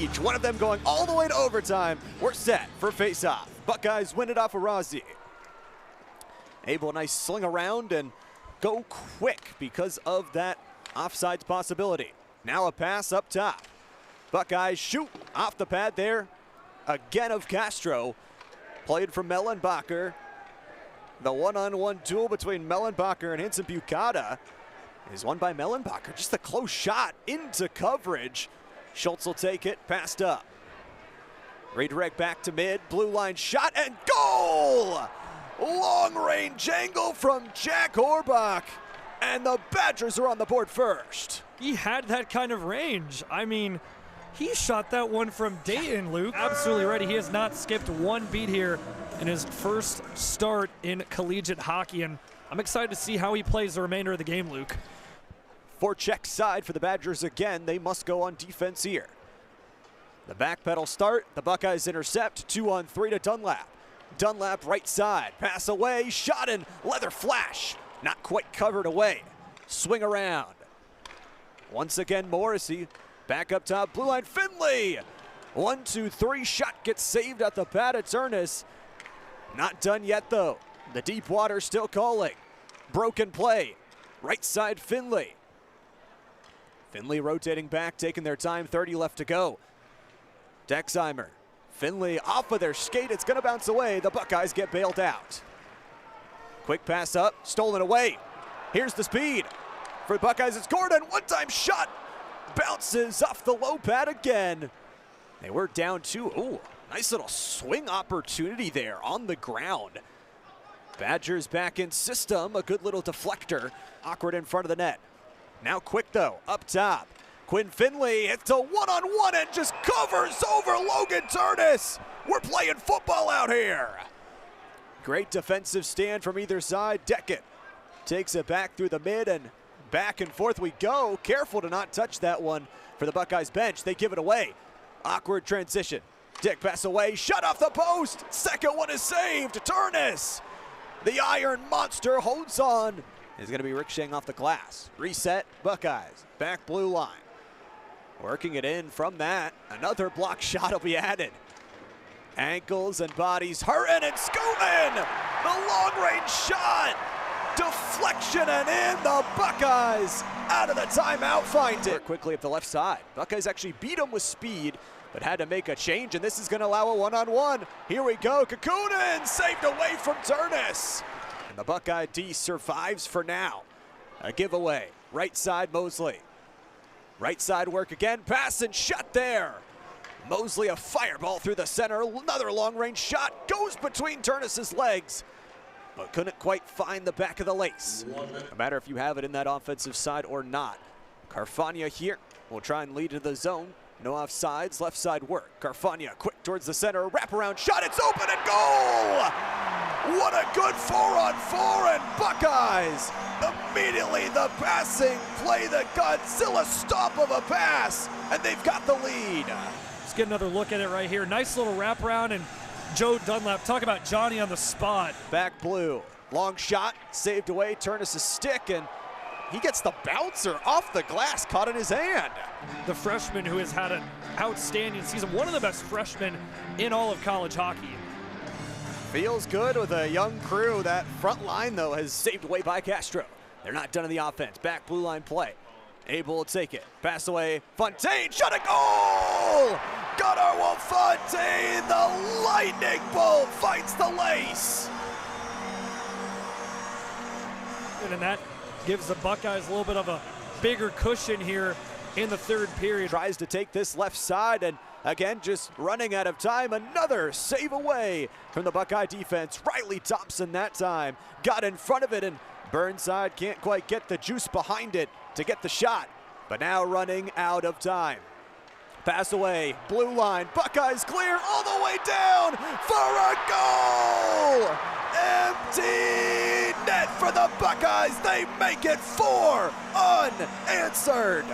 each. One of them going all the way to overtime. We're set for face-off. Buckeyes win it off of Razi. Able nice sling around and go quick because of that offsides possibility. Now a pass up top. Buckeyes shoot off the pad there. Again of Castro. Played from Mellenbacher. The one-on-one duel between Mellenbacher and Hinson Bucata is won by Mellenbacher. Just a close shot into coverage. Schultz will take it, passed up. Redirect back to mid, blue line shot and goal! Long range angle from Jack Orbach. And the Badgers are on the board first. He had that kind of range. I mean, he shot that one from Dayton, Luke. Absolutely ready. He has not skipped one beat here in his first start in collegiate hockey, and I'm excited to see how he plays the remainder of the game, Luke. Forecheck side for the Badgers again. They must go on defense here. The back pedal start. The Buckeyes intercept. 2-on-3 to Dunlap. Dunlap right side. Pass away. Shot and leather flash. Not quite covered away. Swing around. Once again, Morrissey. Back up top. Blue line. Finley. 1-2-3. Shot gets saved at the pad. It's Ernest. Not done yet, though. The deep water still calling. Broken play. Right side, Finley. Finley rotating back, taking their time. 30 left to go. Dexheimer. Finley off of their skate. It's going to bounce away. The Buckeyes get bailed out. Quick pass up. Stolen away. Here's the speed. For the Buckeyes, it's Gordon. One-time shot. Bounces off the low pad again. They were down 2. Ooh. Nice little swing opportunity there on the ground. Badgers back in system. A good little deflector. Awkward in front of the net. Now quick though, up top. Quinn Finley hits a one-on-one and just covers over Logan Turnus. We're playing football out here. Great defensive stand from either side. Deckett takes it back through the mid and back and forth we go. Careful to not touch that one for the Buckeyes bench. They give it away. Awkward transition. Dick pass away, shut off the post. Second one is saved. Turnus, the Iron Monster, holds on. Is going to be ricocheting off the glass. Reset, Buckeyes, back blue line. Working it in from that. Another block shot will be added. Ankles and bodies hurting and Scootman. The long range shot. Deflection and in. The Buckeyes out of the timeout find it. Quickly up the left side. Buckeyes actually beat them with speed, but had to make a change, and this is going to allow a one-on-one. Here we go. Kakunin saved away from Turnus. And the Buckeye D survives for now. A giveaway. Right side, Mosley. Right side work again. Pass and shot there. Mosley a fireball through the center. Another long-range shot. Goes between Turnus's legs, but couldn't quite find the back of the lace. No matter if you have it in that offensive side or not. Carfagna here will try and lead to the zone. No offsides, left side work. Carfagna quick towards the center, wraparound shot, it's open and goal! What a good 4-on-4 and Buckeyes! Immediately the passing play, the Godzilla stop of a pass, and they've got the lead. Let's get another look at it right here. Nice little wraparound, and Joe Dunlap, talk about Johnny on the spot. Back blue, long shot, saved away, Turnus' stick, and he gets the bouncer off the glass, caught in his hand. The freshman who has had an outstanding season, one of the best freshmen in all of college hockey. Feels good with a young crew. That front line, though, has saved away by Castro. They're not done in the offense. Back blue line play. Able to take it. Pass away. Fontaine, shot a goal! Gunnar Fontaine, the lightning bolt fights the lace. And that gives the Buckeyes a little bit of a bigger cushion here in the third period. Tries to take this left side, and again, just running out of time. Another save away from the Buckeye defense. Riley Thompson that time got in front of it, and Burnside can't quite get the juice behind it to get the shot, but now running out of time. Pass away, blue line, Buckeyes clear all the way down for a goal! Empty net for the Buckeyes. They make it 4 unanswered.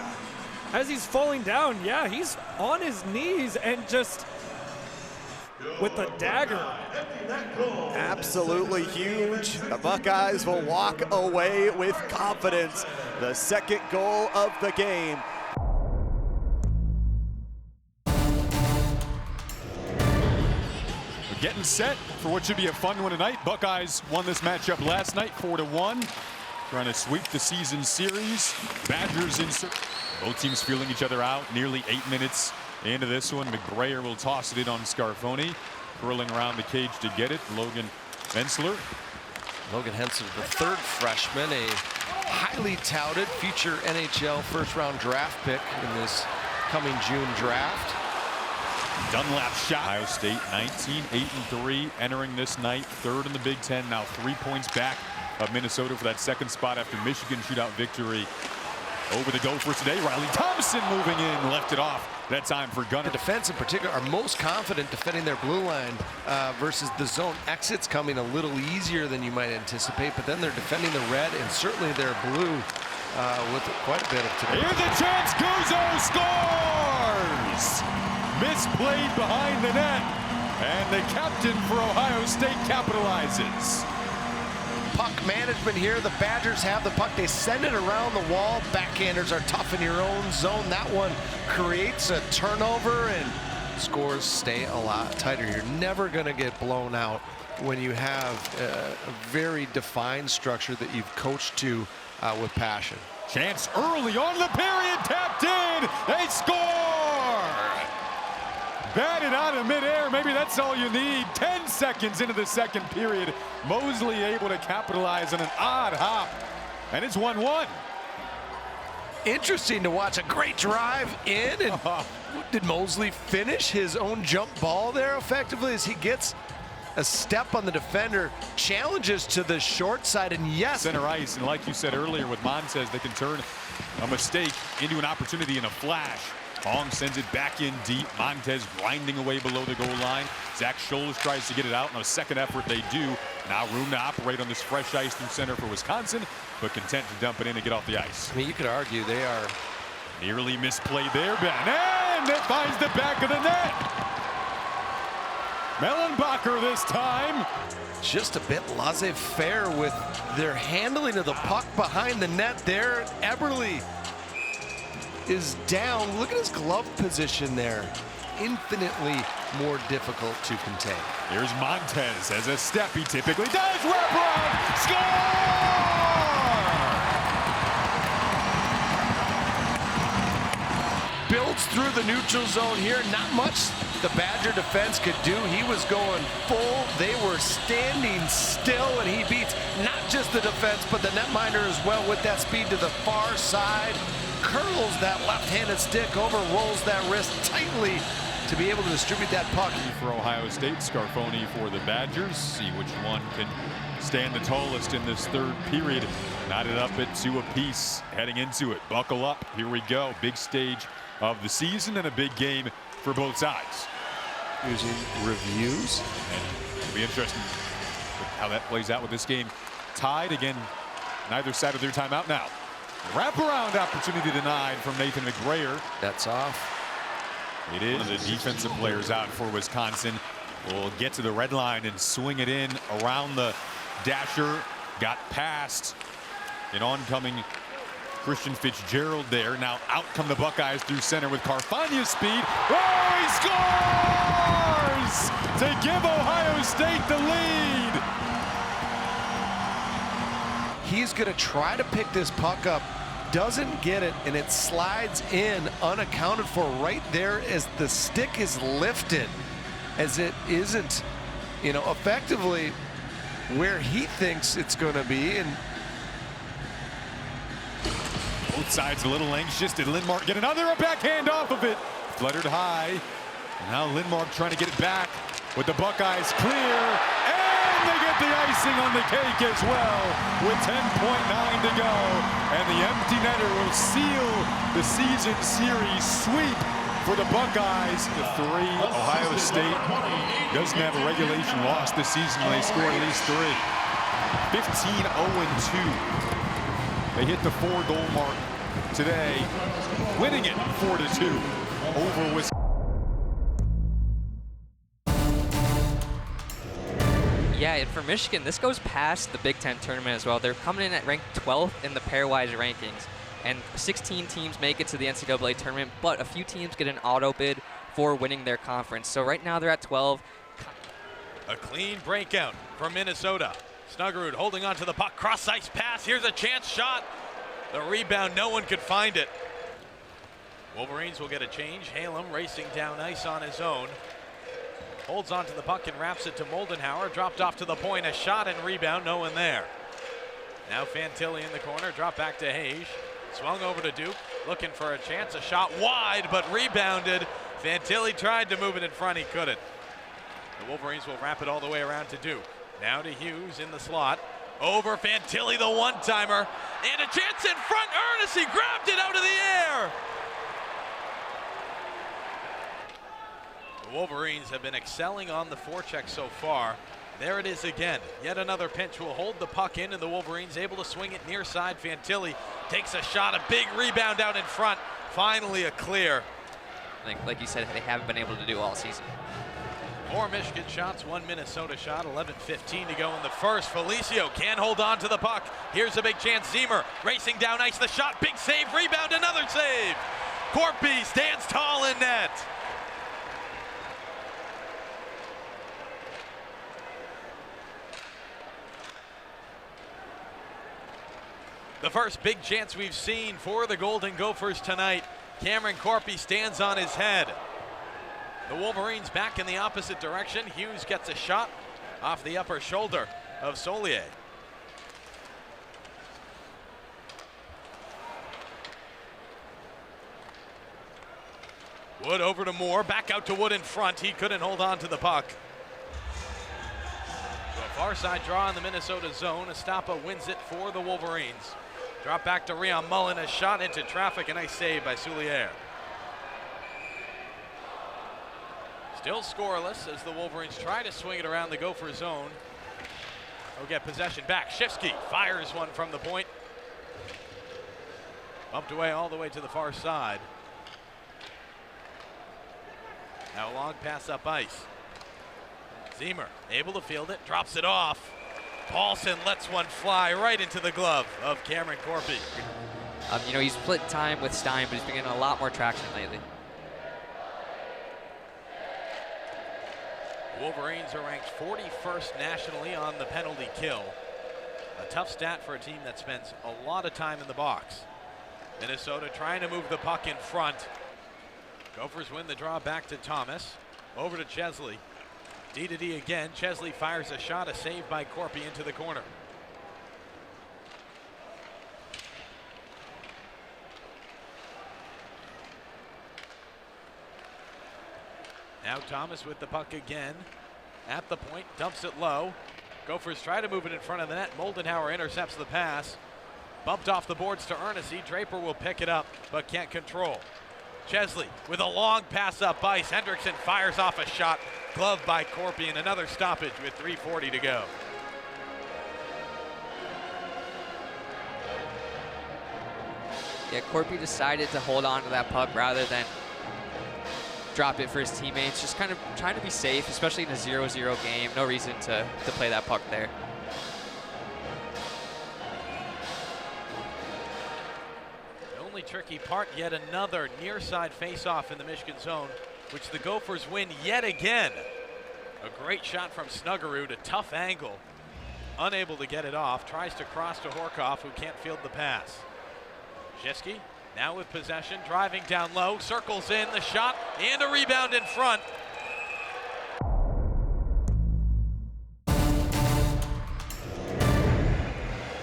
As he's falling down, yeah, he's on his knees and just with the dagger. Absolutely huge. The Buckeyes will walk away with confidence. The second goal of the game. getting set for what should be a fun one tonight. Buckeyes won this matchup last night, 4-1. Trying to sweep the season series. Badgers in. Both teams feeling each other out. Nearly 8 minutes into this one. McBrayer will toss it in on Scarfoni. Curling around the cage to get it. Logan Hensler. Logan Hensler, the third freshman, a highly touted future NHL first-round draft pick in this coming June draft. Dunlap shot. Ohio State 19-8-3 entering this night. Third in the Big Ten. Now 3 points back of Minnesota for that second spot after Michigan shootout victory over the Gophers today. Riley Thompson moving in, left it off. That time for Gunner. The defense in particular are most confident defending their blue line versus the zone exits coming a little easier than you might anticipate, but then they're defending the red and certainly their blue with quite a bit of today. Here's a chance, Guzzo scores! Misplayed behind the net, and the captain for Ohio State capitalizes. Puck management here. The Badgers have the puck. They send it around the wall. Backhanders are tough in your own zone. That one creates a turnover, and scores stay a lot tighter. You're never going to get blown out when you have a very defined structure that you've coached to with passion. Chance early on the period, tapped in. They score! Batted out of midair. Maybe that's all you need. 10 seconds into the second period. Mosley able to capitalize on an odd hop. And it's 1-1. Interesting to watch. A great drive in. And did Mosley finish his own jump ball there effectively as he gets a step on the defender, challenges to the short side, and yes. Center ice, and like you said earlier with Montez, they can turn a mistake into an opportunity in a flash. Hong sends it back in deep. Montez grinding away below the goal line. Zach Scholes tries to get it out. On a second effort, they do. Now room to operate on this fresh ice through center for Wisconsin, but content to dump it in and get off the ice. I mean, you could argue they are nearly misplayed there, Ben. And it finds the back of the net. Mellenbacher this time. Just a bit laissez-faire with their handling of the puck behind the net there. Eberle is down. Look at his glove position there. Infinitely more difficult to contain. Here's Montez as a step he typically does. Wrap score! Builds through the neutral zone here. Not much the Badger defense could do. He was going full. They were standing still, and he beats not just the defense, but the netminder as well with that speed to the far side. Curls that left-handed stick over, rolls that wrist tightly to be able to distribute that puck. For Ohio State, Scarfoni for the Badgers. See which one can stand the tallest in this third period. Knotted up at 2 apiece heading into it. Buckle up. Here we go. Big stage of the season and a big game for both sides. Using reviews. And it'll be interesting how that plays out with this game tied. Again, neither side of their timeout now. Wraparound opportunity denied from Nathan McBrayer. That's off. It is. One of the defensive players out for Wisconsin will get to the red line and swing it in around the dasher. Got past an oncoming Christian Fitzgerald there. Now out come the Buckeyes through center with Carfagna's speed. Oh, he scores to give Ohio State the lead. He's going to try to pick this puck up, doesn't get it, and it slides in unaccounted for right there as the stick is lifted, as it isn't, you know, effectively where he thinks it's going to be. And both sides a little anxious. Did Lindmark get another backhand off of it? Fluttered high. Now Lindmark trying to get it back with the Buckeyes clear. And they get the icing on the cake as well with 10.9 to go. And the empty netter will seal the season series sweep for the Buckeyes. The 3. Ohio State doesn't have a regulation loss this season when they score at least 3. 15-0-2. They hit the 4-goal mark today, winning it 4-2 over Wisconsin. Yeah, and for Michigan, this goes past the Big Ten tournament as well. They're coming in at ranked 12th in the pairwise rankings, and 16 teams make it to the NCAA tournament, but a few teams get an auto bid for winning their conference. So right now they're at 12. A clean breakout for Minnesota. Snuggerud holding on to the puck, cross-ice pass, here's a chance shot. The rebound, no one could find it. Wolverines will get a change. Halem racing down ice on his own. Holds on to the puck and wraps it to Moldenhauer, dropped off to the point, a shot and rebound, no one there. Now Fantilli in the corner, drop back to Hage. Swung over to Duke, looking for a chance, a shot wide, but rebounded. Fantilli tried to move it in front, he couldn't. The Wolverines will wrap it all the way around to Duke. Now to Hughes in the slot. Over Fantilli, the one-timer. And a chance in front, Ernest, he grabbed it out of the air. The Wolverines have been excelling on the forecheck so far. There it is again. Yet another pinch will hold the puck in, and the Wolverines able to swing it near side. Fantilli takes a shot, a big rebound out in front. Finally a clear. Like you said, they haven't been able to do all season. 4 Michigan shots, 1 Minnesota shot, 11:15 to go in the first. Felicio can hold on to the puck. Here's a big chance. Ziemer racing down ice, the shot, big save, rebound, another save. Corpy stands tall in net. The first big chance we've seen for the Golden Gophers tonight. Cameron Corpy stands on his head. The Wolverines back in the opposite direction. Hughes gets a shot off the upper shoulder of Solier. Wood over to Moore, back out to Wood in front. He couldn't hold on to the puck. So a far side draw in the Minnesota zone. Estapa wins it for the Wolverines. Drop back to Rion Mullen, a shot into traffic, a nice save by Soulier. Still scoreless as the Wolverines try to swing it around the Gopher zone. They'll get possession back. Shifsky fires one from the point. Bumped away all the way to the far side. Now a long pass up ice. Ziemer able to field it, drops it off. Paulson lets one fly right into the glove of Cameron Corpy. You know, he's split time with Stein, but he's been getting a lot more traction lately. Wolverines are ranked 41st nationally on the penalty kill. A tough stat for a team that spends a lot of time in the box. Minnesota trying to move the puck in front. Gophers win the draw back to Thomas. Over to Chesley. D to D again. Chesley fires a shot, a save by Corpy into the corner. Now Thomas with the puck again. At the point, dumps it low. Gophers try to move it in front of the net. Moldenhauer intercepts the pass. Bumped off the boards to Ernest. Draper will pick it up, but can't control. Chesley with a long pass up ice. Hendrickson fires off a shot. Gloved by Corpy, and another stoppage with 3:40 to go. Yeah, Corpy decided to hold on to that puck rather than drop it for his teammates. Just kind of trying to be safe, especially in a 0-0 game. No reason to play that puck there. The only tricky part, yet another near side face-off in the Michigan zone, which the Gophers win yet again. A great shot from Snuggerud, a tough angle. Unable to get it off, tries to cross to Horkoff, who can't field the pass. Shifsky now with possession, driving down low, circles in the shot, and a rebound in front.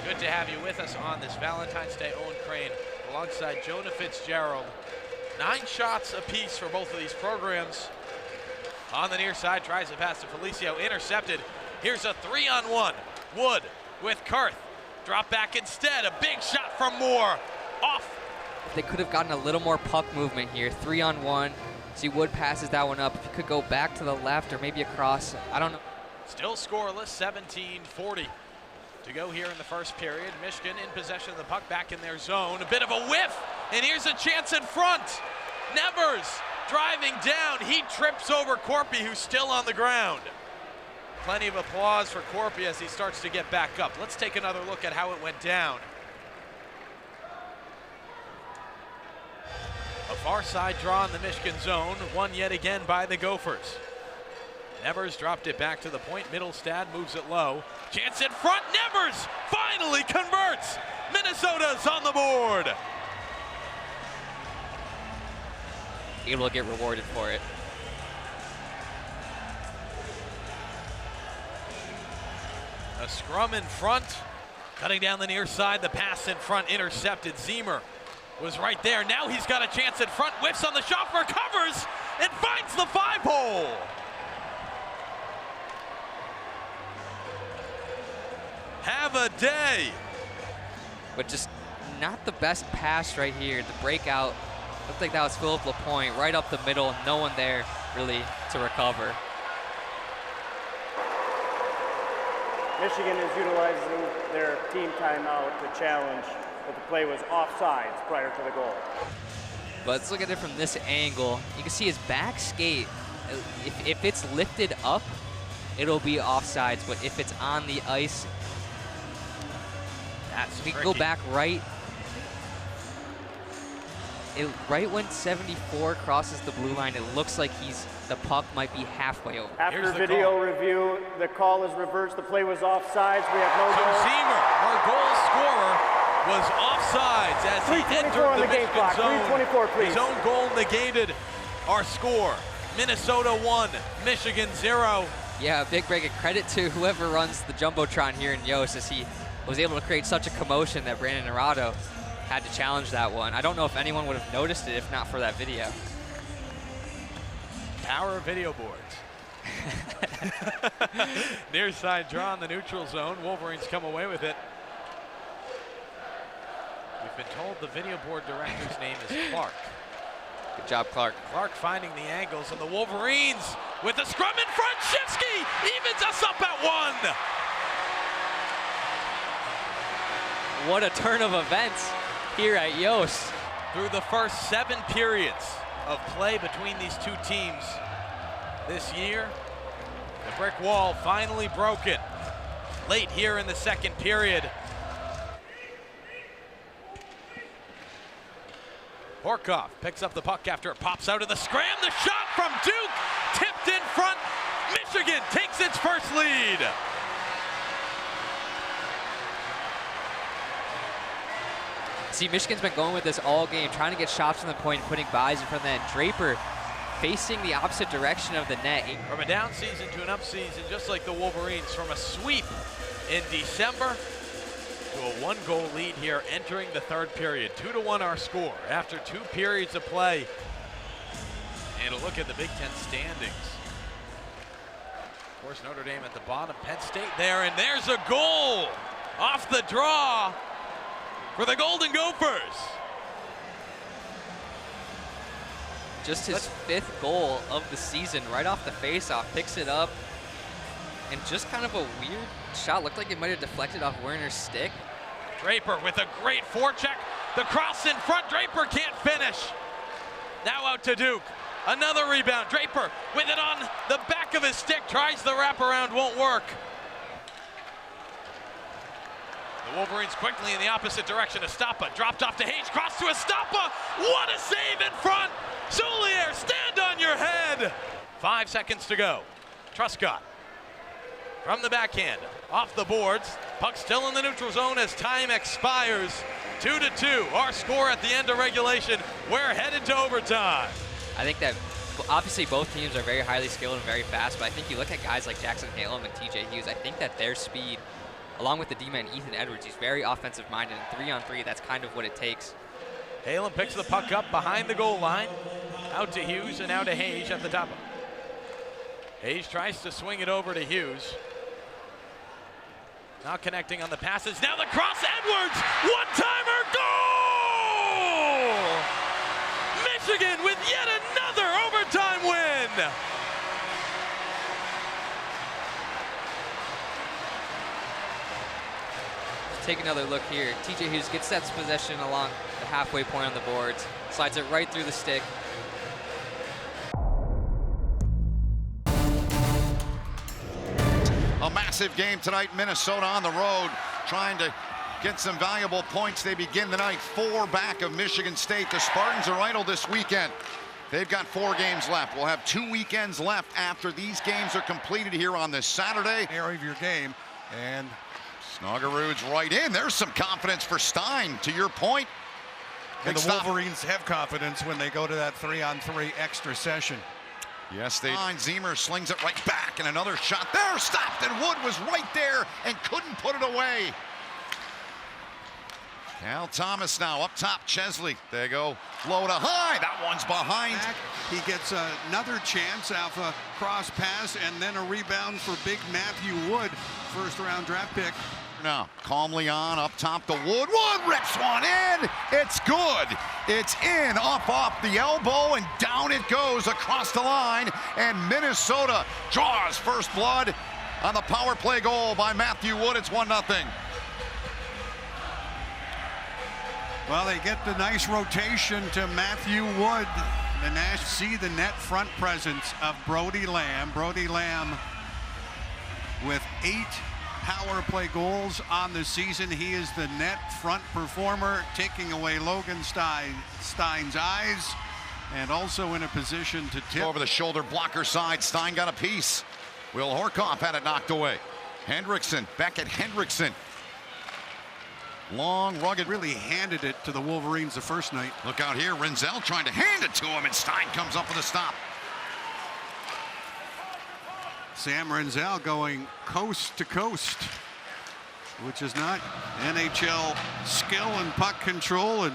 Good to have you with us on this Valentine's Day. Owen Crane alongside Jonah Fitzgerald. 9 shots apiece for both of these programs. On the near side, tries to pass to Felicio, intercepted. Here's a 3-on-1. Wood with Kurth. Drop back instead, a big shot from Moore. Off. They could have gotten a little more puck movement here. 3-on-1. See, Wood passes that one up. If he could go back to the left or maybe across, I don't know. Still scoreless, 17:40 to go here in the first period. Michigan in possession of the puck, back in their zone. A bit of a whiff, and here's a chance in front. Nevers driving down. He trips over Corpy, who's still on the ground. Plenty of applause for Corpy as he starts to get back up. Let's take another look at how it went down. A far side draw in the Michigan zone, won yet again by the Gophers. Nevers dropped it back to the point. Middlestad moves it low. Chance in front. Nevers finally converts. Minnesota's on the board. Able to get rewarded for it. A scrum in front. Cutting down the near side. The pass in front intercepted. Zemer was right there. Now he's got a chance in front. Whiffs on the shot, recovers, and finds the 5-hole. Have a day. But just not the best pass right here. The breakout looked like that was Philip Lapointe right up the middle. No one there really to recover. Michigan is utilizing their team timeout to challenge that the play was offsides prior to the goal. But let's look at it from this angle. You can see his back skate. If it's lifted up, it'll be offsides. But if it's on the ice, that's we can go back right. Right when 74 crosses the blue line, it looks like the puck might be halfway over. After video review, the call is reversed. The play was offsides. We have no goal. Zemer, our goal scorer, was offsides as he entered the Michigan zone. 3:24, please. His own goal negated our score. Minnesota 1, Michigan 0. Yeah, big break of credit to whoever runs the Jumbotron here in Yost, as he was able to create such a commotion that Brandon Arado had to challenge that one. I don't know if anyone would have noticed it if not for that video. Power of video boards. Near side draw in the neutral zone. Wolverines come away with it. We've been told the video board director's name is Clark. Good job, Clark. Clark finding the angles, and the Wolverines with the scrum in front. Shifsky evens us up at 1. What a turn of events here at Yost. Through the first 7 periods of play between these two teams this year, the brick wall finally broken late here in the second period. Horkoff picks up the puck after it pops out of the scram. The shot from Duke, tipped in front. Michigan takes its first lead. See, Michigan's been going with this all game, trying to get shots from the point, putting buys in front of that. Draper facing the opposite direction of the net. From a down season to an up season, just like the Wolverines, from a sweep in December to a 1-goal lead here entering the third period. 2-1 our score after 2 periods of play. And a look at the Big Ten standings. Of course, Notre Dame at the bottom, Penn State there, and there's a goal off the draw for the Golden Gophers. Just his 5th goal of the season, right off the faceoff, picks it up, and just kind of a weird shot. Looked like it might have deflected off Werner's stick. Draper with a great forecheck. The cross in front, Draper can't finish. Now out to Duke. Another rebound, Draper with it on the back of his stick, tries the wraparound, won't work. The Wolverines quickly in the opposite direction. Estapa dropped off to Hayes, cross to Estapa. What a save in front. Soulier, stand on your head. 5 seconds to go. Truscott from the backhand, off the boards. Puck still in the neutral zone as time expires. 2-2, our score at the end of regulation. We're headed to overtime. I think that obviously both teams are very highly skilled and very fast, but I think you look at guys like Jackson Halem and TJ Hughes, I think that their speed, along with the D-man Ethan Edwards, he's very offensive minded, and 3-on-3, that's kind of what it takes. Halem picks the puck up behind the goal line. Out to Hughes and now to Hayes at the top. Hayes tries to swing it over to Hughes. Not connecting on the passes. Now the cross, Edwards, one-timer, goal! Michigan with yet another overtime win! Take another look here. TJ Hughes gets that possession along the halfway point on the boards, slides it right through the stick. A massive game tonight. Minnesota on the road trying to get some valuable points. They begin the night 4 back of Michigan State. The Spartans are idle this weekend. They've got 4 games left. We'll have 2 weekends left after these games are completed here on this Saturday. Area of your game, and Snuggerud's right in. There's some confidence for Stein, to your point. the stop. Wolverines have confidence when they go to that 3-on-3 extra session. Yes, they. Ziemer slings it right back, and another shot there, stopped, and Wood was right there and couldn't put it away. Cal Thomas now up top, Chesley. There you go, low to high. That one's behind. He gets another chance off a cross pass and then a rebound for big Matthew Wood, first-round draft pick. Now, calmly on, up top to Wood. Wood rips one in. It's good. It's in, off the elbow, and down it goes across the line. And Minnesota draws first blood on the power play goal by Matthew Wood. It's 1-0. Well, they get the nice rotation to Matthew Wood. The Nash see the net front presence of Brody Lamb. Brody Lamb with 8 power play goals on the season. He is the net front performer, taking away Logan Stein's eyes, and also in a position to tip. Over the shoulder, blocker side. Stein got a piece. Will Horkoff had it knocked away. Hendrickson, back at Hendrickson. Long, rugged. Really handed it to the Wolverines the first night. Look out here, Renzel trying to hand it to him, and Stein comes up with a stop. Sam Renzel going coast to coast, which is not NHL skill and puck control, and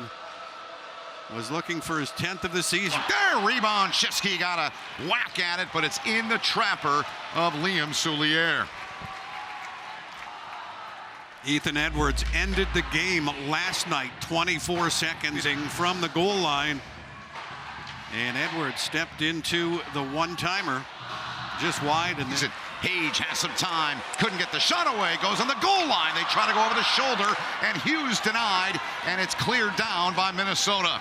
was looking for his 10th of the season. There, rebound. Shifsky got a whack at it, but it's in the trapper of Liam Souliere. Ethan Edwards ended the game last night, 24 seconds from the goal line. And Edwards stepped into the one-timer, just wide. And then Hage has some time, couldn't get the shot away, goes on the goal line. They try to go over the shoulder, and Hughes denied, and it's cleared down by Minnesota.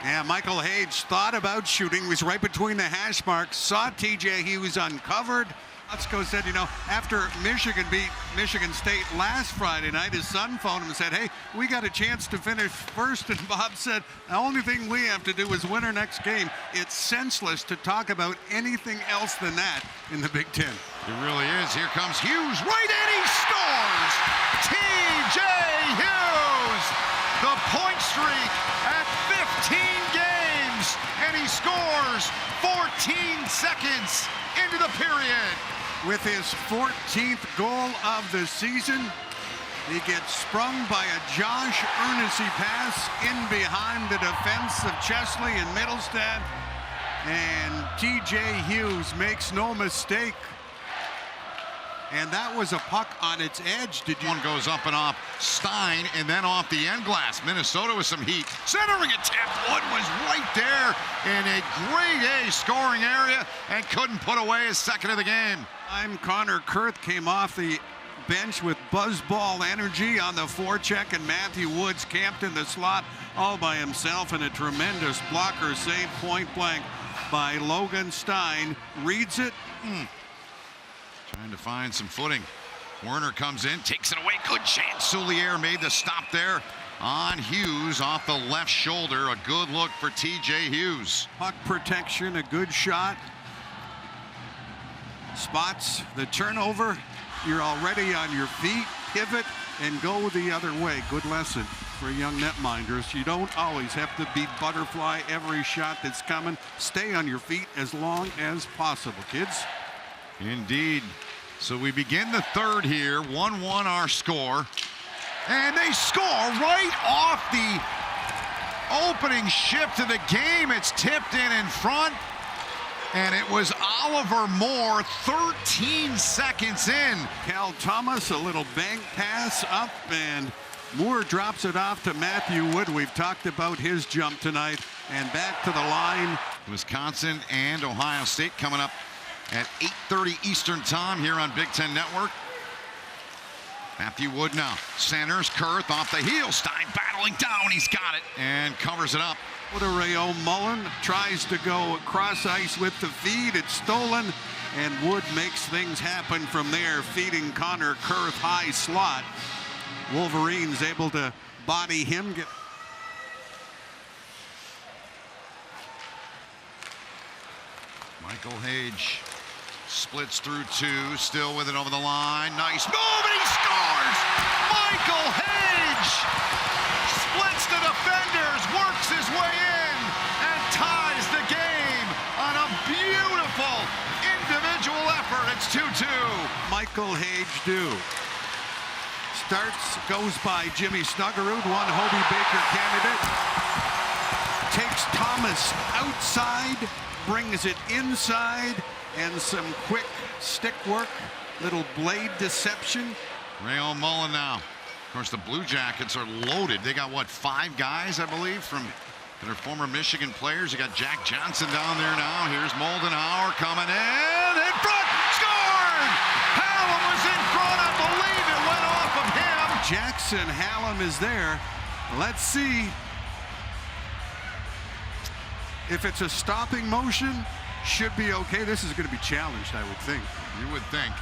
Yeah, Michael Hage thought about shooting, was right between the hash marks, saw TJ Hughes uncovered. Lutzko said, you know, after Michigan beat Michigan State last Friday night, his son phoned him and said, hey, we got a chance to finish first. And Bob said, the only thing we have to do is win our next game. It's senseless to talk about anything else than that in the Big Ten. It really is. Here comes Hughes, right in, he scores! TJ Hughes, the point streak at 15 games, and he scores 14 seconds into the period. With his 14th goal of the season, he gets sprung by a Josh Ernessy pass in behind the defense of Chesley and Middlestad, and TJ Hughes makes no mistake. And that was a puck on its edge. One goes up and off Stein, and then off the end glass. Minnesota with some heat. Centering attempt. Wood was right there in a grade A scoring area and couldn't put away his second of the game. Connor Kurth came off the bench with buzzball energy on the forecheck, and Matthew Woods camped in the slot all by himself, and a tremendous blocker save point blank by Logan Stein. Reads it. Trying to find some footing. Werner comes in, takes it away. Good chance. Souliere made the stop there on Hughes off the left shoulder. A good look for TJ Hughes. Puck protection, a good shot. Spots the turnover. You're already on your feet. Pivot and go the other way. Good lesson for young netminders. You don't always have to be butterfly every shot that's coming. Stay on your feet as long as possible, kids. Indeed. So we begin the third here. 1-1 our score. And they score right off the opening shift of the game. It's tipped in front. And it was Oliver Moore 13 seconds in. Cal Thomas, a little bank pass up, and Moore drops it off to Matthew Wood. We've talked about his jump tonight. And back to the line. Wisconsin and Ohio State coming up at 8:30 Eastern time here on Big Ten Network. Matthew Wood now centers. Kurth off the heel. Stein battling down. He's got it and covers it up. Rayo Mullen tries to go cross ice with the feed. It's stolen, and Wood makes things happen from there, feeding Connor Kurth high slot. Wolverines able to body him. Michael Hage splits through two, still with it over the line. Nice move, and he scores! Michael Hage splits the defenders, works his way in, and ties the game on a beautiful individual effort. It's 2-2. Michael Hage do. Starts, goes by Jimmy Snuggerud, one Hobie Baker candidate. Takes Thomas outside, brings it inside, and some quick stick work, little blade deception. Rayon Mullen now. Of course, the Blue Jackets are loaded. They got, what, 5 guys, I believe, from their former Michigan players. You got Jack Johnson down there now. Here's Moldenhauer coming in front, scored! Hallam was in front, I believe it went off of him. Jackson Hallam is there. Let's see if it's a stopping motion. Should be okay. This is going to be challenged, I would think. You would think.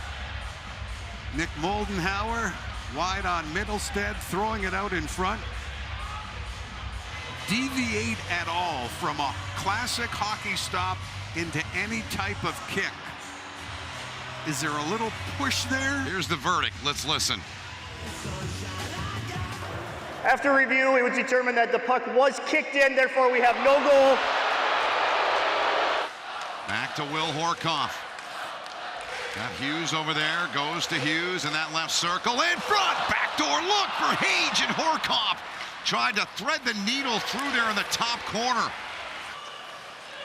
Nick Moldenhauer wide on Middlestead, throwing it out in front. Deviate at all from a classic hockey stop into any type of kick. Is there a little push there? Here's the verdict. Let's listen. After review, it was determined that the puck was kicked in, therefore we have no goal. Back to Will Horkoff. Got Hughes over there, goes to Hughes in that left circle, in front, backdoor look for Hage, and Horkoff tried to thread the needle through there in the top corner.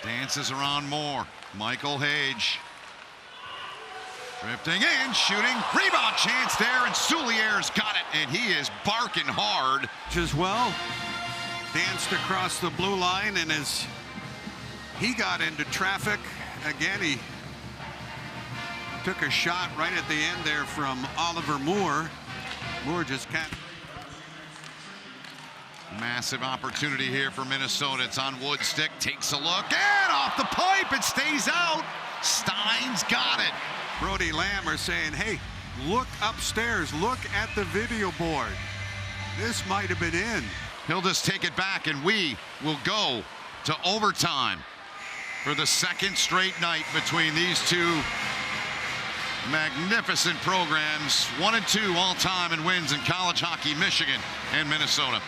Dances around more. Michael Hage. Drifting in, shooting, rebound chance there, and Soulier's got it, and he is barking hard. As well, danced across the blue line, and as he got into traffic, again, he took a shot right at the end there from Oliver Moore. Moore just can't. Massive opportunity here for Minnesota. It's on Woodstick, takes a look, and off the pipe, it stays out. Stein's got it. Brody Lamb are saying, hey, look upstairs, look at the video board. This might have been in. He'll just take it back, and we will go to overtime for the second straight night between these two magnificent programs. 1 and 2 all time in wins in college hockey, Michigan and Minnesota.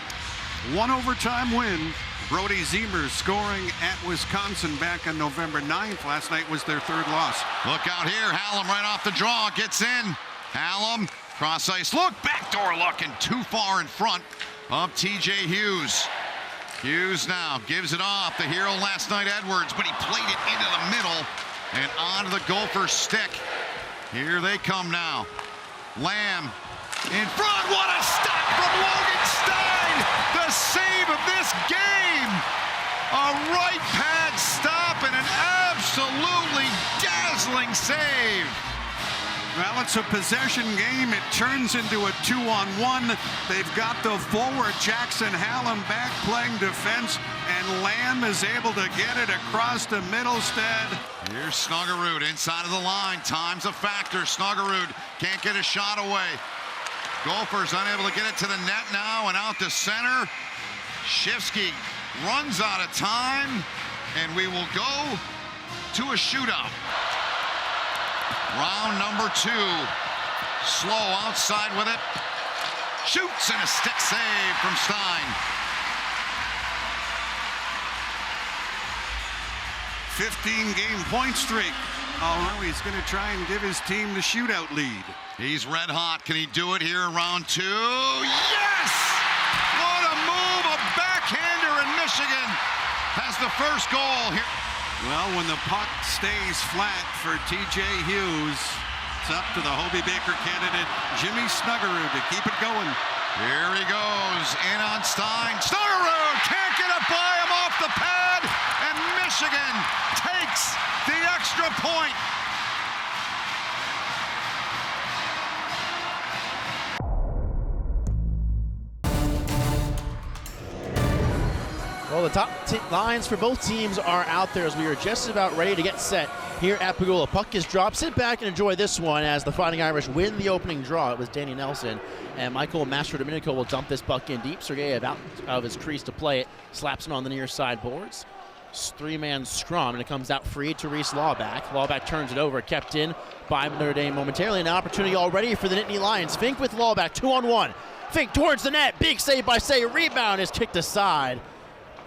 One overtime win. Brody Zemer scoring at Wisconsin back on November 9th. Last night was their 3rd loss. Look out here, Hallam right off the draw, gets in. Hallam, cross ice look, backdoor look, and too far in front of TJ Hughes. Hughes now gives it off, the hero last night, Edwards, but he played it into the middle and onto the Gophers' stick. Here they come now. Lamb in front, what a stop from Logan Stein! The save of this game! A right pad stop and an absolutely dazzling save. Well, it's a possession game. It turns into a 2-on-1. They've got the forward Jackson Hallam back playing defense, and Lamb is able to get it across to Middlestead. Here's Snuggerud inside of the line. Time's a factor. Snuggerud can't get a shot away. Gophers unable to get it to the net now, and out to center. Shifsky runs out of time, and we will go to a shootout. Round number 2. Slow outside with it. Shoots, and a stick save from Stein. 15-game point streak. Oh, he's going to try and give his team the shootout lead. He's red hot. Can he do it here in round 2? Yes! What a move! A backhander, and Michigan has the first goal here. Well, when the puck stays flat for TJ Hughes, it's up to the Hobie Baker candidate, Jimmy Snuggerud, to keep it going. Here he goes, in on Stein. Snuggerud can't get it by him off the pad, and Michigan takes the extra point. Well, the top lines for both teams are out there as we are just about ready to get set here at Pagula. Puck is dropped. Sit back and enjoy this one as the Fighting Irish win the opening draw. It was Danny Nelson, and Michael Mastrodomenico will dump this puck in deep. Sergeyev out of his crease to play it. Slaps it on the near side boards. three-man scrum, and it comes out free to Reese Lawback. Lawback turns it over, kept in by Notre Dame momentarily. An opportunity already for the Nittany Lions. Fink with Lawback, 2-on-1. Fink towards the net, big save by Say. Rebound is kicked aside,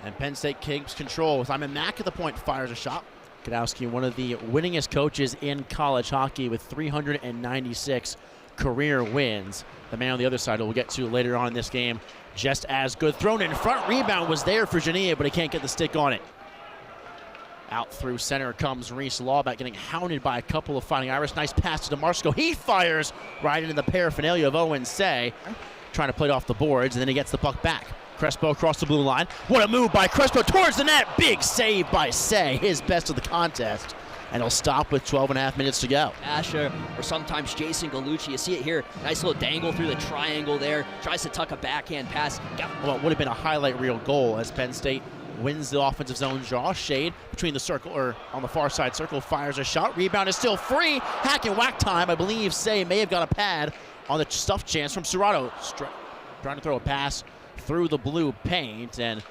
and Penn State keeps control. Simon Mack at the point fires a shot. Godowski, one of the winningest coaches in college hockey with 396 career wins. The man on the other side, who we'll get to later on in this game, just as good. Thrown in front, rebound was there for Jania, but he can't get the stick on it. Out through center comes Reese Lawback, getting hounded by a couple of Fighting Irish. Nice pass to DeMarco. He fires right into the paraphernalia of Owen Say, trying to play it off the boards, and then he gets the puck back. Crespo across the blue line. What a move by Crespo towards the net. Big save by Say, his best of the contest. And he'll stop with 12.5 minutes to go. Asher, or sometimes Jason Gallucci. You see it here. Nice little dangle through the triangle there. Tries to tuck a backhand pass. Well, it would have been a highlight reel goal as Penn State wins the offensive zone draw. Shade between the circle, or on the far side circle, fires a shot. Rebound is still free. Hack and whack time. I believe Say may have got a pad on the stuff chance from Serrato. Trying to throw a pass through the blue paint, and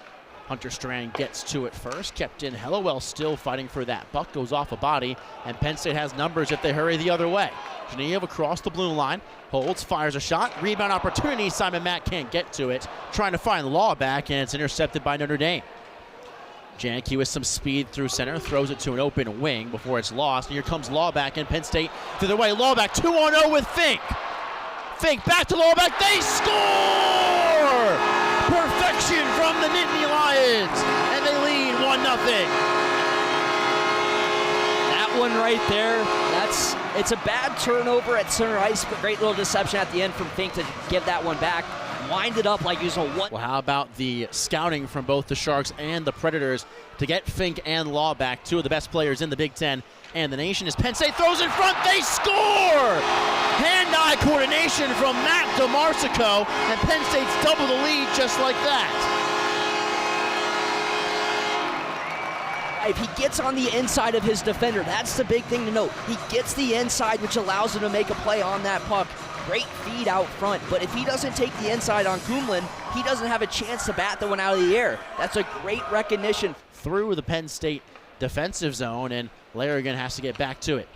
Hunter Strand gets to it first. Kept in. Hellowell still fighting for that. Buck goes off a body, and Penn State has numbers if they hurry the other way. Genevieve across the blue line, holds, fires a shot. Rebound opportunity. Simon Mack can't get to it. Trying to find Lawback, and it's intercepted by Notre Dame. Janicki with some speed through center, throws it to an open wing before it's lost. And here comes Lawback, and Penn State to the way. Lawback 2-on-0 with Fink. Fink back to Lawback. They score! Perfection from the Nittany Lions, and they lead 1-0. That one right there, it's a bad turnover at center ice, but great little deception at the end from Fink to give that one back. Wind it up like using a one. Well, how about the scouting from both the Sharks and the Predators to get Fink and Lawback, two of the best players in the Big Ten and the nation, as Penn State throws in front. They score! Hand-eye coordination from Matt DeMarco, and Penn State's double the lead just like that. If he gets on the inside of his defender, that's the big thing to note. He gets the inside, which allows him to make a play on that puck. Great feed out front, but if he doesn't take the inside on Kumlin, he doesn't have a chance to bat the one out of the air. That's a great recognition. Through the Penn State defensive zone, and Larrigan has to get back to it.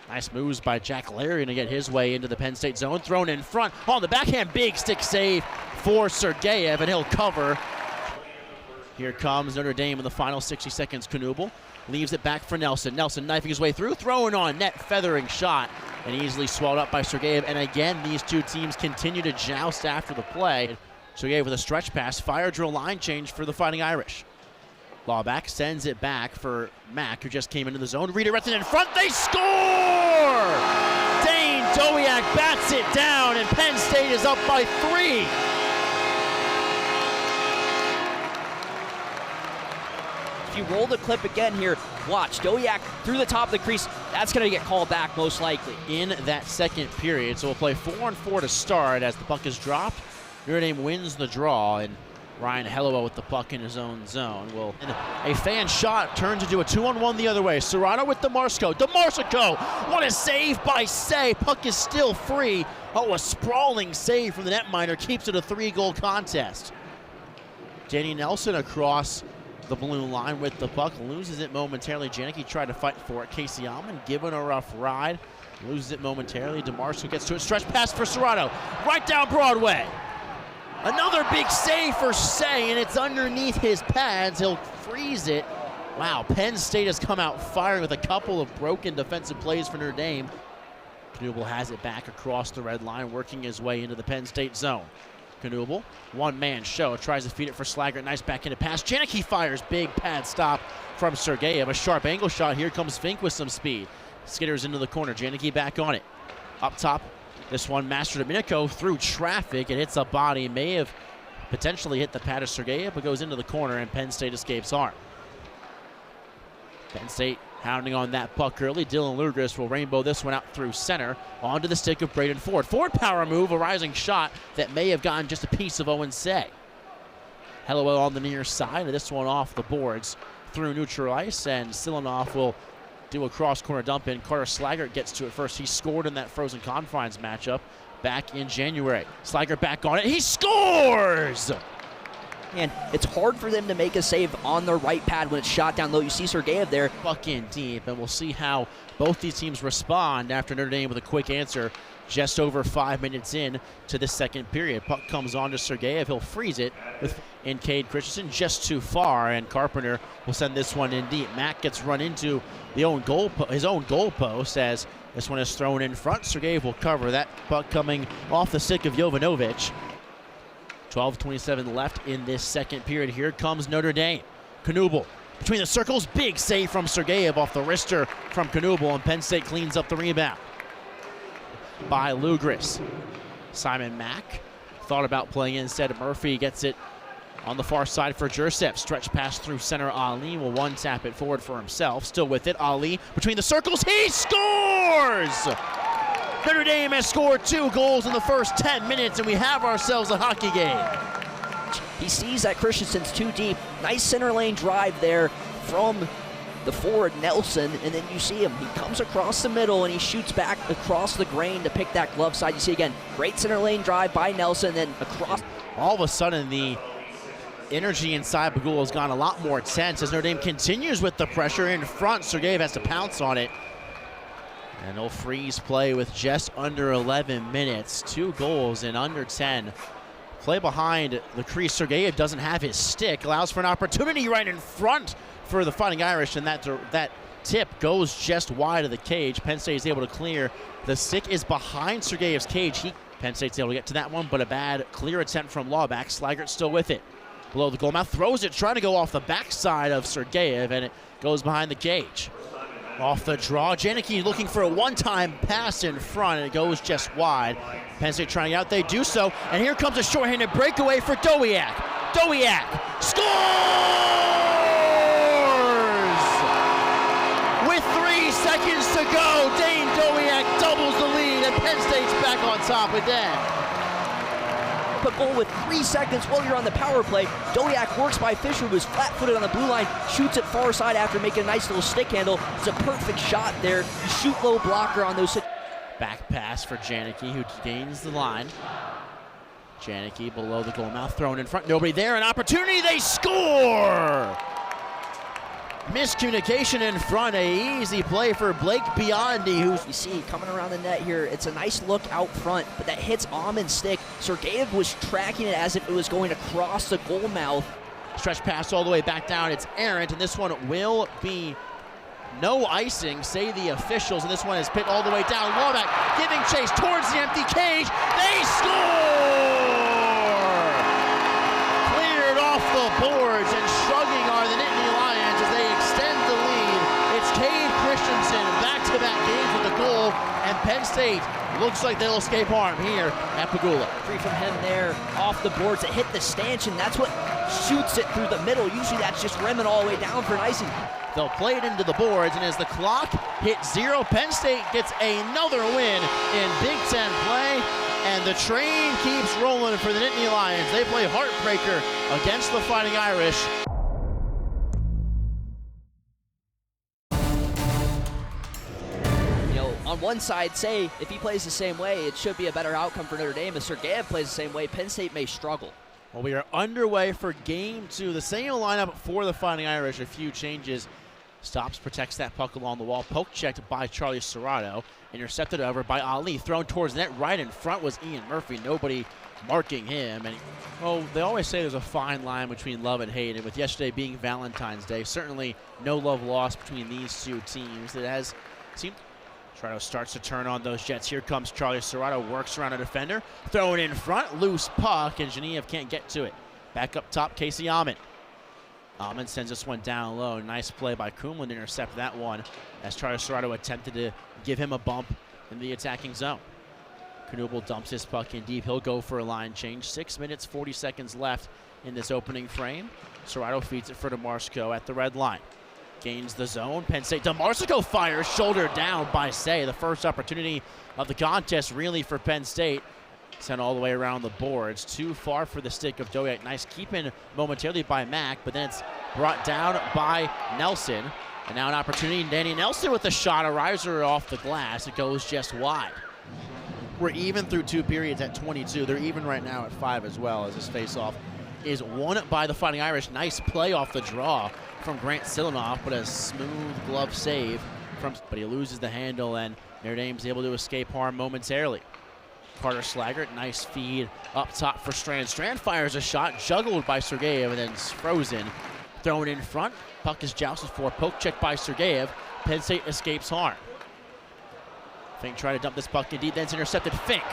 Nice moves by Jack Larrigan to get his way into the Penn State zone. Thrown in front on the backhand, big stick save for Sergeyev, and he'll cover. Here comes Notre Dame in the final 60 seconds. Knubel leaves it back for Nelson. Nelson knifing his way through, throwing on net, feathering shot, and easily swallowed up by Sergeyev. And again, these two teams continue to joust after the play. Sergeyev with a stretch pass, fire drill line change for the Fighting Irish. Lawback sends it back for Mack, who just came into the zone. Redirected in front, they score! Dane Dowiak bats it down, and Penn State is up by 3. If you roll the clip again here, watch. Dowiak through the top of the crease. That's going to get called back most likely. In that second period, so we'll play 4-on-4 to start as the puck is dropped. Notre Dame wins the draw, and Ryan Hellowell with the puck in his own zone. And a fan shot turns into a 2-on-1 the other way. Serrano with DeMarco. DeMarco, what a save by Say. Puck is still free. Oh, a sprawling save from the netminder keeps it a 3-goal contest. Danny Nelson across the blue line with the puck, loses it momentarily. Janicki tried to fight for it. Casey Almond given a rough ride, loses it momentarily. DeMarco gets to it. Stretch pass for Serrato, right down Broadway. Another big save for Say, and it's underneath his pads. He'll freeze it. Wow, Penn State has come out firing with a couple of broken defensive plays for Notre Dame. Knubel has it back across the red line, working his way into the Penn State zone. Knubel, one-man show, tries to feed it for Slaggert. Nice backhanded pass. Janicki fires, big pad stop from Sergeyev. A sharp angle shot. Here comes Fink with some speed. Skitters into the corner. Janicki back on it. Up top, this one mastered Domenico through traffic. It hits a body. May have potentially hit the pad of Sergeyev, but goes into the corner, and Penn State escapes harm. Penn State hounding on that puck early. Dylan Lugris will rainbow this one out through center. Onto the stick of Braden Ford. Ford power move, a rising shot that may have gotten just a piece of Owen Say. Hellowell on the near side, and this one off the boards through neutral ice, and Silanoff will do a cross-corner dump in. Carter Slaggert gets to it first. He scored in that Frozen Confines matchup back in January. Slaggert back on it. He scores! And it's hard for them to make a save on their right pad when it's shot down low. You see Sergeyev there. Puck in deep, and we'll see how both these teams respond after Notre Dame with a quick answer just over 5 minutes in to the second period. Puck comes on to Sergeyev. He'll freeze it in Cade Christensen just too far, and Carpenter will send this one in deep. Mack gets run into his own goal post as this one is thrown in front. Sergeyev will cover that puck coming off the stick of Jovanovic. 12:27 left in this second period. Here comes Notre Dame. Knuble between the circles. Big save from Sergeyev off the wrister from Knuble, and Penn State cleans up the rebound by Lugris. Simon Mack thought about playing instead. Murphy gets it on the far side for Jursev. Stretch pass through center. Ali will one-tap it forward for himself. Still with it. Ali between the circles. He scores! Notre Dame has scored 2 goals in the first 10 minutes, and we have ourselves a hockey game. He sees that Christensen's too deep. Nice center lane drive there from the forward Nelson, and then you see him. He comes across the middle and he shoots back across the grain to pick that glove side. You see again, great center lane drive by Nelson, then across. All of a sudden, the energy inside Bagul has gone a lot more tense as Notre Dame continues with the pressure in front. Sergeyev has to pounce on it. And he'll freeze play with just under 11 minutes. 2 goals in under 10. Play behind the crease. Sergeyev doesn't have his stick. Allows for an opportunity right in front for the Fighting Irish, and that tip goes just wide of the cage. Penn State is able to clear. The stick is behind Sergeyev's cage. Penn State's able to get to that one, but a bad clear attempt from Lawback. Slaggert still with it. Below the goal mouth, throws it, trying to go off the backside of Sergeyev, and it goes behind the cage. Off the draw, Janicki looking for a one-time pass in front, and it goes just wide. Penn State trying out, they do so, and here comes a shorthanded breakaway for Dowiak. Dowiak scores! With 3 seconds to go, Dane Dowiak doubles the lead, and Penn State's back on top with that. But goal with 3 seconds while you're on the power play. Dowiak works by Fisher, who was flat-footed on the blue line, shoots it far side after making a nice little stick handle. It's a perfect shot there. You shoot low blocker on those. Back pass for Janicki, who gains the line. Janicki below the goal mouth, thrown in front. Nobody there, an opportunity, they score! Miscommunication in front, a easy play for Blake Biondi, who's you see coming around the net here. It's a nice look out front, but that hits Ahman's stick. Sergeyev was tracking it as if it was going across the goal mouth. Stretch pass all the way back down. It's errant, and this one will be no icing, say the officials, and this one is pit all the way down. Lawback giving chase towards the empty cage. They score! Cleared off the boards, and shrugging are the Nittany Lions as they extend the lead. It's Cade Christensen back-to-back games with a goal, and Penn State looks like they'll escape harm here at Pagula. Free from him there, off the boards. It hit the stanchion. That's what shoots it through the middle. Usually that's just rimming all the way down for an icing. They'll play it into the boards, and as the clock hits 0, Penn State gets another win in Big Ten play, and the train keeps rolling for the Nittany Lions. They play heartbreaker against the Fighting Irish. On one side, say, if he plays the same way, it should be a better outcome for Notre Dame. If Sergeyev plays the same way, Penn State may struggle. Well, we are underway for game 2. The same lineup for the Fighting Irish. A few changes. Stops, protects that puck along the wall. Poke checked by Charlie Serrato. Intercepted over by Ali. Thrown towards the net. Right in front was Ian Murphy. Nobody marking him. And they always say there's a fine line between love and hate. And with yesterday being Valentine's Day, certainly no love lost between these two teams. It has seemed. Serrato starts to turn on those Jets. Here comes Charlie Serrato, works around a defender. Throw it in front, loose puck, and Genev can't get to it. Back up top, Casey Ahman. Ahman sends this one down low. Nice play by Kumlin to intercept that one as Charlie Serrato attempted to give him a bump in the attacking zone. Knuble dumps his puck in deep. He'll go for a line change. 6 minutes, 40 seconds left in this opening frame. Serrato feeds it for DeMarco at the red line. Gains the zone. Penn State. DeMarco fires, shoulder down by Say. The first opportunity of the contest really for Penn State. Sent all the way around the boards. Too far for the stick of Dowiak. Nice keep-in momentarily by Mack, but then it's brought down by Nelson. And now an opportunity. Danny Nelson with the shot. A riser off the glass. It goes just wide. We're even through 2 periods at 22. They're even right now at 5 as well as this face-off is won by the Fighting Irish. Nice play off the draw from Grant Silanoff, but a smooth glove save but he loses the handle, and Notre Dame's able to escape harm momentarily. Carter Slaggert, nice feed up top for Strand. Strand fires a shot, juggled by Sergeyev, and then frozen. Thrown in front, puck is jousted for, poke check by Sergeyev. Penn State escapes harm. Fink tried to dump this puck in deep, then it's intercepted. Fink,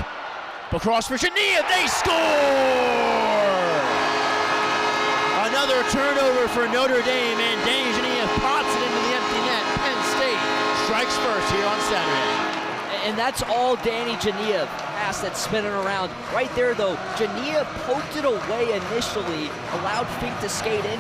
across for Geneiev, they score! Another turnover for Notre Dame, and Danny Geneiev pots it into the empty net. Penn State strikes first here on Saturday. And that's all Danny Geneiev has that's spinning around. Right there, though, Geneiev poked it away initially, allowed Fink to skate in.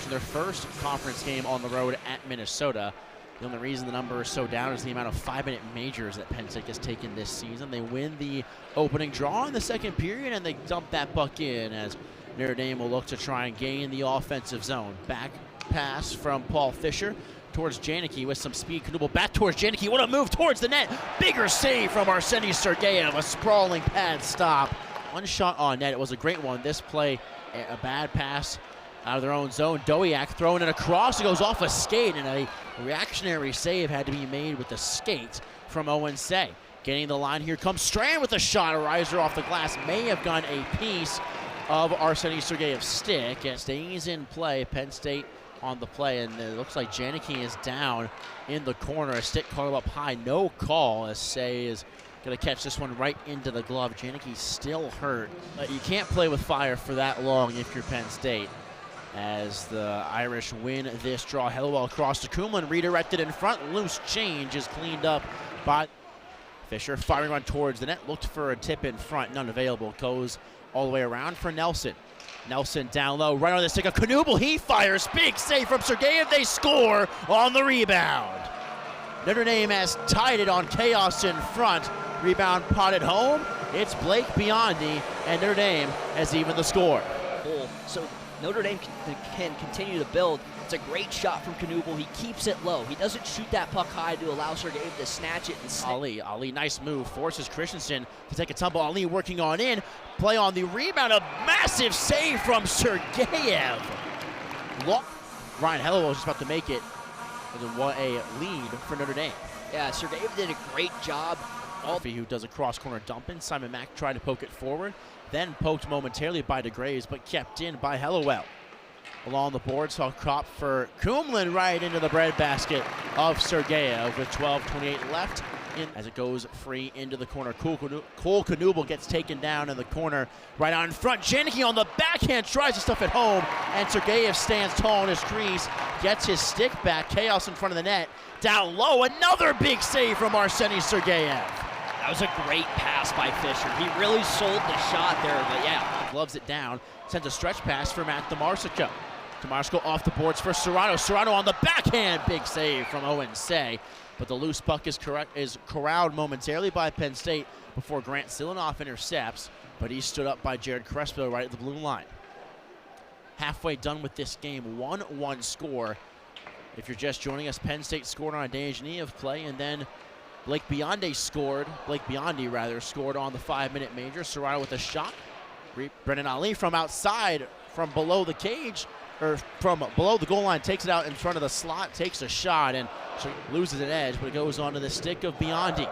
Their first conference game on the road at Minnesota. The only reason the number is so down is the amount of 5-minute majors that Penn State has taken this season. They win the opening draw in the second period, and they dump that puck in as Notre Dame will look to try and gain the offensive zone. Back pass from Paul Fisher towards Janicki with some speed. Knuble back towards Janicki. What a move towards the net. Bigger save from Arseny Sergeyev. A sprawling pad stop. One shot on net. It was a great one. This play, a bad pass out of their own zone. Dowiak throwing it across. It goes off a skate, and a reactionary save had to be made with the skate from Owen Say. Getting the line, here comes Strand with a shot. A riser off the glass. May have gone a piece of Arseny Sergeyev's stick, and stays in play. Penn State on the play, and it looks like Janicki is down in the corner. A stick called up high, no call, as Say is going to catch this one right into the glove. Janicki's still hurt. But you can't play with fire for that long if you're Penn State. As the Irish win this draw, Hellwell across to Kumlin, redirected in front. Loose change is cleaned up by Fisher. Firing run towards the net, looked for a tip in front, none available. Goes all the way around for Nelson. Nelson down low, right on the stick of Knuble. He fires, big save from Sergeyev. They score on the rebound. Notre Dame has tied it on chaos in front. Rebound potted home. It's Blake Biondi, and Notre Dame has evened the score. So Notre Dame can continue to build. It's a great shot from Knuble. He keeps it low. He doesn't shoot that puck high to allow Sergeyev to snatch it and snip. Ali, nice move. Forces Christensen to take a tumble. Ali working on in. Play on the rebound. A massive save from Sergeyev. Ryan Hellwell was just about to make it. A lead for Notre Dame. Yeah, Sergeyev did a great job. Murphy, who does a cross-corner dump in. Simon Mack tried to poke it forward. Then poked momentarily by DeGraves, but kept in by Hellwell. Along the boards, saw Kopp for Kumlin right into the breadbasket of Sergeyev with 12:28 left. As it goes free into the corner. Cole Knuble gets taken down in the corner right on in front. Janicki on the backhand tries to stuff it home, and Sergeyev stands tall in his crease, gets his stick back. Chaos in front of the net. Down low, another big save from Arseny Sergeyev. That was a great pass by Fisher. He really sold the shot there, but yeah. Gloves it down, sends a stretch pass for Matt DeMarsico. DeMarsico off the boards for Serrato. Serrato on the backhand, big save from Owen Say. But the loose puck is corralled momentarily by Penn State before Grant Silanoff intercepts, but he's stood up by Jared Crespo right at the blue line. Halfway done with this game, 1-1 score. If you're just joining us, Penn State scored on a Danny Geneiev play, and then Blake Biondi scored on the 5-minute major. Serrato with a shot. Brennan Ali from outside, from below the cage, or from below the goal line, takes it out in front of the slot, takes a shot, and loses an edge, but it goes onto the stick of Biondi.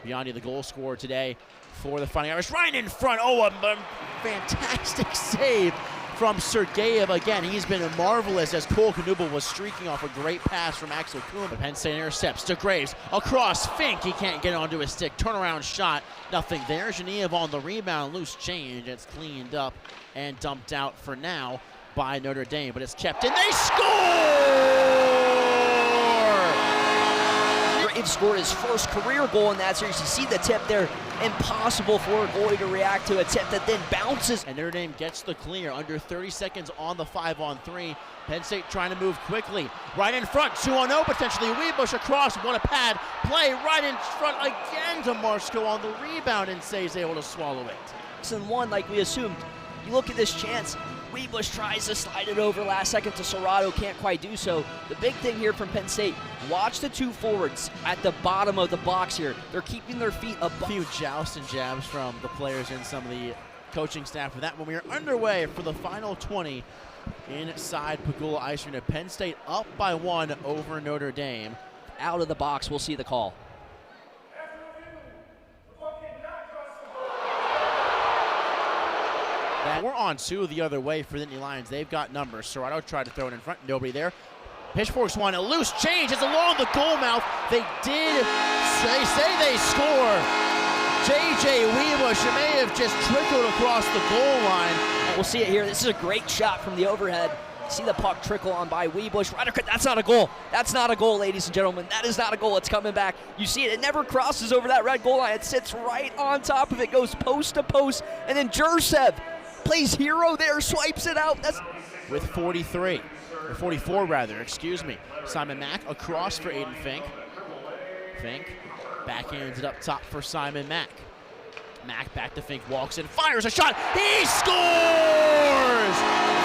Biondi, the goal scorer today for the Fighting Irish. Right in front, a fantastic save from Sergeyev. Again, he's been marvelous as Cole Knuble was streaking off a great pass from Axel Kumlin. Penn State intercepts to Graves. Across Fink, he can't get onto his stick. Turnaround shot, nothing there. Geneiev on the rebound, loose change. It's cleaned up and dumped out for now by Notre Dame, but it's kept in. They score! Graves scored his first career goal in that series. You see the tip there. Impossible for a goalie to react to a tip that then bounces. And Notre Dame gets the clear under 30 seconds on the 5-on-3. Penn State trying to move quickly. Right in front, 2-on-0 potentially. Weebush across, won a pad. Play right in front again to Marsko on the rebound, and Say's able to swallow it. And one, like we assumed. You look at this chance. Weebush tries to slide it over last second to Serrato, can't quite do so. The big thing here from Penn State, watch the two forwards at the bottom of the box here. They're keeping their feet above. A few jousts and jabs from the players in some of the coaching staff for that when we are underway for the final 20 inside Pegula Ice Arena. Penn State up by 1 over Notre Dame. Out of the box, we'll see the call. We're on 2 the other way for the Nittany Lions. They've got numbers. Serrato tried to throw it in front. Nobody there. Pitchforks one. A loose change. It's along the goal mouth. They say they score. J.J. Weebush, it may have just trickled across the goal line. We'll see it here. This is a great shot from the overhead. See the puck trickle on by Weebush. That's not a goal. That's not a goal, ladies and gentlemen. That is not a goal. It's coming back. You see it. It never crosses over that red goal line. It sits right on top of it, goes post to post, and then Jursev plays hero there, swipes it out. That's with 43, or 44 rather, excuse me. Simon Mack across for Aiden Fink. Fink backhands it up top for Simon Mack. Mack back to Fink, walks in, fires a shot. He scores!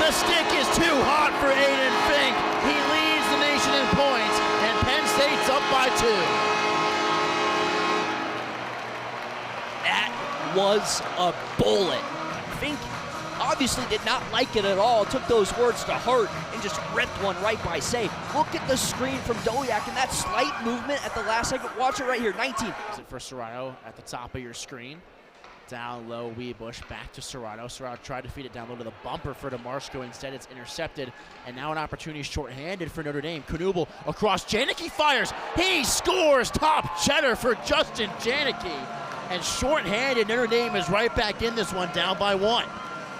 The stick is too hot for Aiden Fink. He leads the nation in points, and Penn State's up by 2. That was a bullet. Fink obviously did not like it at all, took those words to heart and just ripped one right by save. Look at the screen from Doliak and that slight movement at the last second. Watch it right here, 19. Is it for Serrato at the top of your screen? Down low, Weebush back to Serrato. Serrato tried to feed it down low to the bumper for DeMarco. Instead, it's intercepted. And now an opportunity shorthanded for Notre Dame. Knuble across. Janicki fires. He scores. Top cheddar for Justin Janicki. And shorthanded, Notre Dame is right back in this one, down by 1.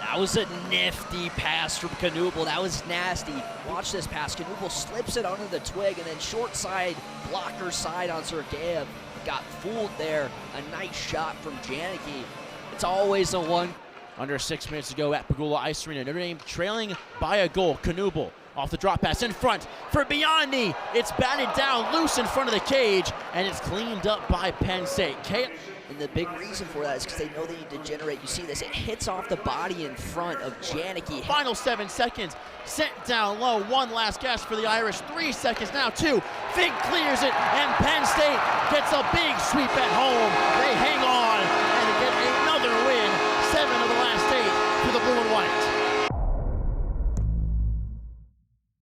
That was a nifty pass from Knuble. That was nasty. Watch this pass. Knuble slips it under the twig, and then short side, blocker side on Sergeyev. Got fooled there. A nice shot from Janicki. It's always a one. Under 6 minutes to go at Pegula Ice Arena. Notre Dame trailing by a goal. Knuble off the drop pass in front for Beyondny. It's batted down loose in front of the cage, and it's cleaned up by Penn State. And the big reason for that is because they know they need to generate. You see this, it hits off the body in front of Janicki. Final 7 seconds, sent down low. One last gasp for the Irish. 3 seconds now, 2. Fink clears it, and Penn State gets a big sweep at home.